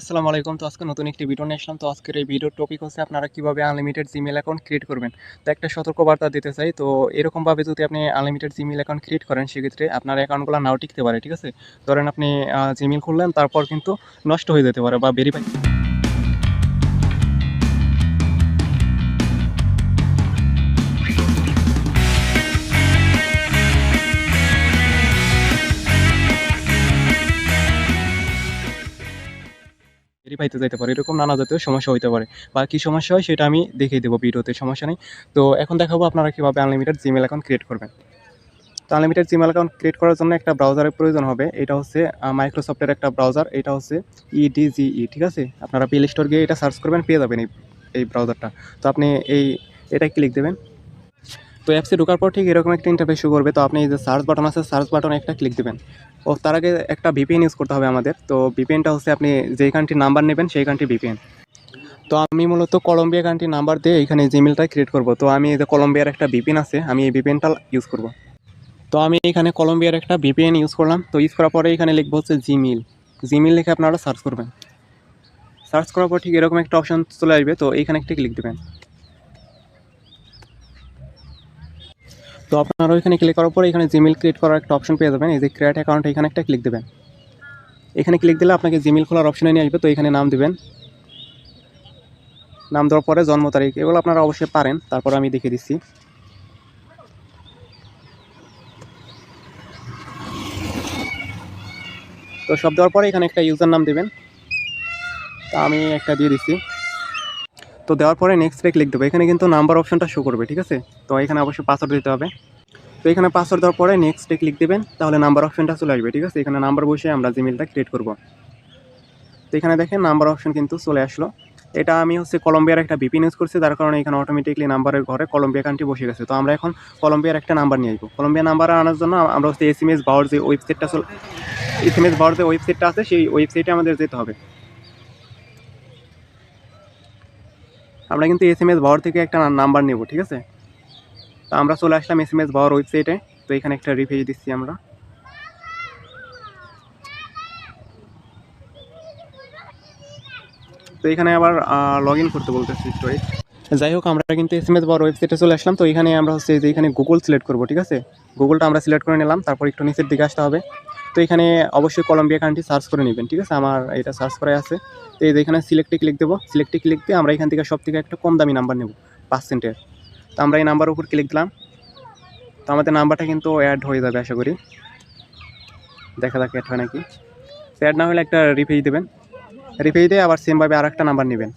আসসালামু আলাইকুম। তো আজকে নতুন একটি ভিডিও নিয়ে আসলাম। তো আজকের এই ভিডিওর টপিক হচ্ছে আপনারা কিভাবে আনলিমিটেড জিমেইল অ্যাকাউন্ট ক্রিয়েট করবেন। তো একটা সতর্কবার্তা দিতে চাই। তো এরকমভাবে যদি আপনি আনলিমিটেড জিমেইল অ্যাকাউন্ট ক্রিয়েট করেন, সেক্ষেত্রে আপনার অ্যাকাউন্টগুলো নাও টিকতে পারে, ঠিক আছে? ধরেন আপনি জিমেইল খুললেন, তারপর কিন্তু নষ্ট হয়ে যেতে পারে বা ভেরিফাইতে যাইতে পারে। এরকম নানা জাতীয় সমস্যা হইতে পারে। বা কী সমস্যা হয় সেটা আমি দেখিয়ে দেবো ভিডিওতে, সমস্যা নেই। তো এখন দেখাবো আপনারা কিভাবে আনলিমিটেড জিমেইল অ্যাকাউন্ট ক্রিয়েট করবেন। তো আনলিমিটেড জিমেইল অ্যাকাউন্ট ক্রিয়েট করার জন্য একটা ব্রাউজারের প্রয়োজন হবে। এটা হচ্ছে মাইক্রোসফটের একটা ব্রাউজার। এটা হচ্ছে ইডিজিই, ঠিক আছে? আপনারা প্লে স্টোর গিয়ে এটা সার্চ করবেন, পেয়ে যাবেন এই ব্রাউজারটা। তো আপনি এটা ক্লিক দেবেন। তো অ্যাপসে ঢোকার পর ঠিক এরকম একটা ইন্টারফেস শো করবে। তো আপনি এই যে সার্চ বাটন আছে, সার্চ বাটনে একটা ক্লিক দেবেন। ও তার আগে একটা ভিপিএন ইউজ করতে হবে আমাদের। তো ভিপিএনটা হচ্ছে আপনি যেই কান্ট্রির নাম্বার নেবেন সেই কান্ট্রির ভিপিএন। তো আমি মূলত কলম্বিয়া কান্ট্রির নাম্বার দিয়ে এখানে জিমেইলটা ক্রিয়েট করব। তো আমি এই যে কলম্বিয়ার একটা ভিপিএন আছে, আমি এই ভিপিএনটা ইউজ করব। তো আমি এখানে কলম্বিয়ার একটা ভিপিএন ইউজ করলাম। তো ইউজ করার পরে এখানে লিখবো হচ্ছে জিমেইল। জিমেইল লিখে আপনারা সার্চ করবেন। সার্চ করার পর ঠিক এরকম একটা অপশন চলে আসবে। তো এইখানে একটা ক্লিক দেবেন। তো আপনারা ওইখানে ক্লিক করার পরে এখানে জিমেইল ক্রিয়েট করার একটা অপশন পেয়ে যাবেন। এই যে ক্রিয়েট অ্যাকাউন্ট, এখানে একটা ক্লিক দেবেন। এখানে ক্লিক দিলে আপনাকে জিমেইল খোলার অপশনে নিয়ে আসবে। তো এখানে নাম দেবেন। নাম দেওয়ার পরে জন্ম তারিখ, এগুলো আপনারা অবশ্যই পারেন, তারপর আমি দেখিয়ে দিচ্ছি। তো সব দেওয়ার পরে এখানে একটা ইউজার নাম দেবেন। তো আমি একটা দিয়ে দিচ্ছি। তো দেওয়ার পরে নেক্সটে ক্লিক দেবো। এখানে কিন্তু নাম্বার অপশনটা শো করবে, ঠিক আছে? তো এখানে অবশ্যই পাসওয়ার্ড দিতে হবে। তো এখানে পাসওয়ার্ড দেওয়ার পরে নেক্সটে ক্লিক দেবেন, তাহলে নাম্বার অপশনটা চলে আসবে, ঠিক আছে? এখানে নাম্বার বসে আমরা জিমেইলটা ক্রিয়েট করব। তো এখানে দেখেন নাম্বার অপশন কিন্তু চলে আসলো। এটা আমি হচ্ছে কলম্বিয়ার একটা ভিপিএন ইউজ করছি, যার কারণে এখানে অটোমেটিকলি নাম্বারের ঘরে কলম্বিয়া কান্ট্রি বসে গেছে। তো আমরা এখন কলম্বিয়ার একটা নাম্বার নিয়ে আসবো। কলম্বিয়া নাম্বার আনার জন্য আমরা হচ্ছে এসএমএস বাওয়ার যে ওয়েবসাইটটা আছে, সেই ওয়েবসাইটে আমাদের যেতে হবে। আমরা কিন্তু এসএমএস বাওয়ার থেকে একটা নাম্বার নেব, ঠিক আছে? তো আমরা চলে আসলাম এসএমএস বাওয়ার ওয়েবসাইটে। তো এখানে একটা রিফ্রেশ দিচ্ছি আমরা। তো এখানে আবার লগ ইন করতে বলতেছি, স্টোরেজ। যাই হোক, আমরা কিন্তু এসএমএস বাওয়ার ওয়েবসাইটে চলে আসলাম। তো এখানে আমরা হচ্ছে যে এখানে গুগল সিলেক্ট করবো, ঠিক আছে? গুগলটা আমরা সিলেক্ট করে নিলাম। তারপর একটু নিচের দিকে আসতে হবে। তো এখানে অবশ্যই কলম্বিয়া কান্ট্রি সার্চ করে নেবেন, ঠিক আছে? আমার এটা সার্চ করা আছে। তো এই যে এখানে সিলেক্টে ক্লিক দেবো। সিলেক্টে ক্লিক দিয়ে আমরা এখান থেকে সব থেকে একটা কম দামি নাম্বার নেব, 5 সেন্টের। তো আমরা এই নাম্বারের উপর ক্লিক দিলাম। তো আমাদের নাম্বারটা কিন্তু অ্যাড হয়ে যাবে আশা করি। দেখা যাক অ্যাড হয় নাকি। তো অ্যাড না হলে একটা রিফ্রেশ দেবেন। রিফ্রেশ দিয়ে আবার সেমভাবে আর একটা নাম্বার নেবেন।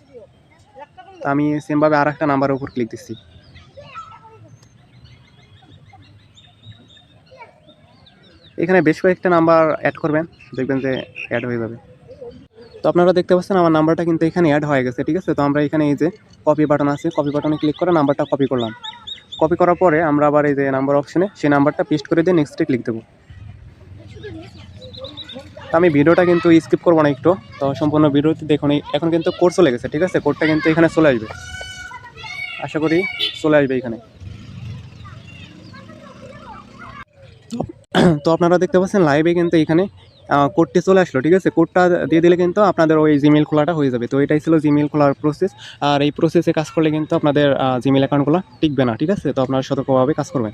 তো আমি সেমভাবে আর একটা নাম্বারের উপর ক্লিক দিচ্ছি। এখানে বেশ কয়েকটা নাম্বার অ্যাড করবেন, দেখবেন যে অ্যাড হয়ে যাবে। তো আপনারা দেখতে পাচ্ছেন আমার নাম্বারটা কিন্তু এখানে অ্যাড হয়ে গেছে, ঠিক আছে? তো আমরা এখানে এই যে কপি বাটন আছে, কপি বাটনে ক্লিক করে নাম্বারটা কপি করলাম। কপি করার পরে আমরা আবার এই যে নাম্বার অপশনে সেই নাম্বারটা পেস্ট করে দিয়ে নেক্সটে ক্লিক দেবো। তো আমি ভিডিওটা কিন্তু স্কিপ করবো না একটু। তো সম্পূর্ণ ভিডিওতে দেখুন। এখন কিন্তু কোড চলে গেছে, ঠিক আছে? কোডটা কিন্তু এখানে চলে আসবে, আশা করি চলে আসবে এখানে। তো আপনারা দেখতে পাচ্ছেন লাইভে কিন্তু এখানে কোডটি চলে আসলো, ঠিক আছে? কোডটা দিয়ে দিলে কিন্তু আপনাদের ওই জিমেইল খোলাটা হয়ে যাবে। তো এটাই ছিল জিমেইল খোলার প্রসেস। আর এই প্রসেসে কাজ করলে কিন্তু আপনাদের জিমেইল অ্যাকাউন্টগুলো টিকবে না, ঠিক আছে? তো আপনারা সতর্কভাবে কাজ করবেন।